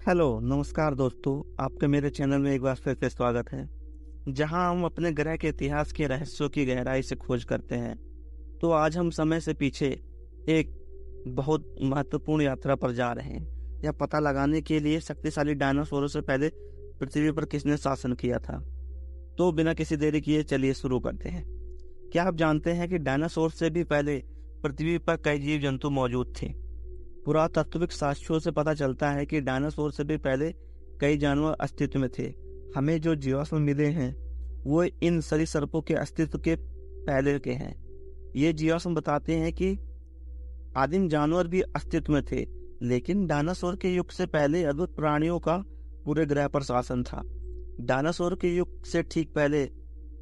Hello, नमस्कार दोस्तों। आपके मेरे चैनल में एक बार फिर से स्वागत है, जहां हम अपने ग्रह के इतिहास के रहस्यों की गहराई से खोज करते हैं। तो आज हम समय से पीछे एक बहुत महत्वपूर्ण यात्रा पर जा रहे हैं, यह पता लगाने के लिए शक्तिशाली डायनासोरों से पहले पृथ्वी पर किसने शासन किया था। तो बिना किसी देरी किए चलिए शुरू करते हैं। क्या आप जानते हैं कि डायनासोर से भी पहले पृथ्वी पर कई जीव जंतु मौजूद थे। पुरातात्विक साक्ष्यों से पता चलता है कि डायनासोर से भी पहले कई जानवर अस्तित्व में थे। हमें जो जीवाश्म मिले हैं वो इन सरीसृपों के अस्तित्व के पहले के हैं। ये जीवाश्म बताते हैं कि आदिम जानवर भी अस्तित्व में थे, लेकिन डायनासोर के युग से पहले अद्भुत प्राणियों का पूरे ग्रह पर शासन था। डायनासोर के युग से ठीक पहले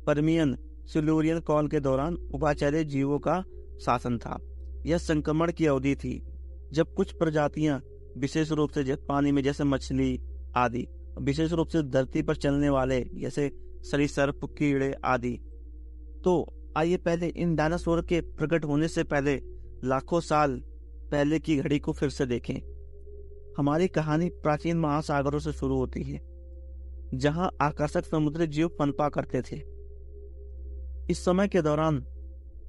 पर्मियन सिल्यूरियन काल के दौरान उभयचर जीवों का शासन था। यह संक्रमण की अवधि थी, जब कुछ प्रजातियां विशेष रूप से पानी में जैसे मछली आदि, विशेष रूप से धरती पर चलने वाले जैसे सरीसृप, कीड़े आदि। तो आइए पहले इन डायनासोर के प्रकट होने से पहले लाखों साल पहले की घड़ी को फिर से देखें। हमारी कहानी प्राचीन महासागरों से शुरू होती है, जहां आकर्षक समुद्री जीव पनपा करते थे। इस समय के दौरान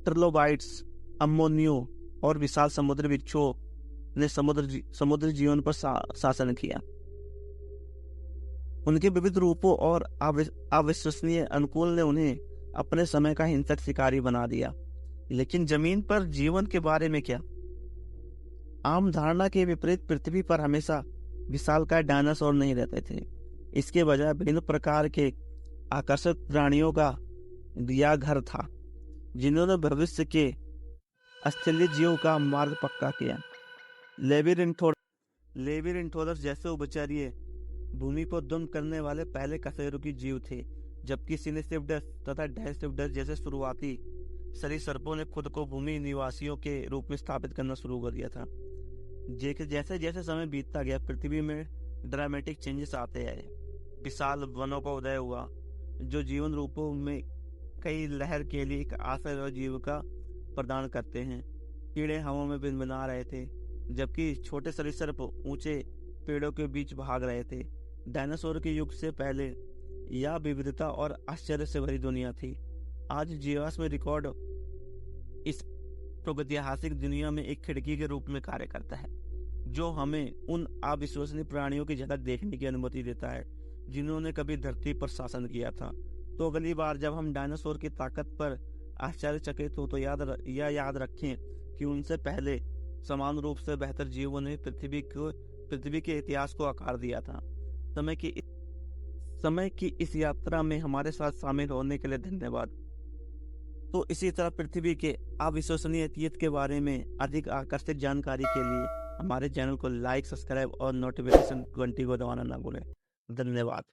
ट्रिलोबाइट्स, अम्मोनियो और विशाल समुद्री बिच्छुओं ने समुद्री जीवन पर शासन किया। उनके विविध रूपों और अविश्वसनीय अनुकूल ने उन्हें अपने समय का हिंसक शिकारी बना दिया। लेकिन जमीन पर जीवन के बारे में क्या? आम धारणा के विपरीत पृथ्वी पर हमेशा विशालकाय डायनासोर नहीं रहते थे। इसके बजाय विभिन्न प्रकार के आकर्षक प्राणियों का दिया घर था, जिन्होंने भविष्य के स्थलीय जीवों का मार्ग पक्का किया। लेबिरिंथोलस जैसे उभयचरीय भूमि को दंड करने वाले पहले कशेरुकी जीव थे, जबकि सिनेसिप्टस तथा डायसिप्टस जैसे शुरुआती सरीसृपों ने खुद को भूमि निवासियों के रूप में स्थापित करना शुरू कर दिया था। जैसे जैसे समय बीतता गया, पृथ्वी में ड्रामेटिक चेंजेस आते आए। विशाल वनों का उदय हुआ, जो जीवन रूपों में कई लहर के लिए एक आश्रय और जीविका प्रदान करते हैं। कीड़े हवा में भिनभिना रहे थे, जबकि छोटे सरीसृप ऊंचे पेड़ों के बीच भाग रहे थे। डायनासोर के युग से पहले यह विविधता और आश्चर्य से भरी दुनिया थी। आज जीवाश्म रिकॉर्ड इस प्रागैतिहासिक दुनिया में एक खिड़की के रूप में कार्य करता है, जो हमें उन अविश्वसनीय प्राणियों की झलक देखने की अनुमति देता है, जिन्होंने कभी धरती पर शासन किया था। तो अगली बार जब हम डायनासोर की ताकत पर आश्चर्यचकित हो तो याद रखें कि उनसे पहले समान रूप से बेहतर जीवों ने पृथ्वी के इतिहास को आकार दिया था। समय की इस यात्रा में हमारे साथ शामिल होने के लिए धन्यवाद। तो इसी तरह पृथ्वी के अविश्वसनीय अतीत के बारे में अधिक आकर्षक जानकारी के लिए हमारे चैनल को लाइक, सब्सक्राइब और नोटिफिकेशन घंटी को दबाना ना भूलें। धन्यवाद।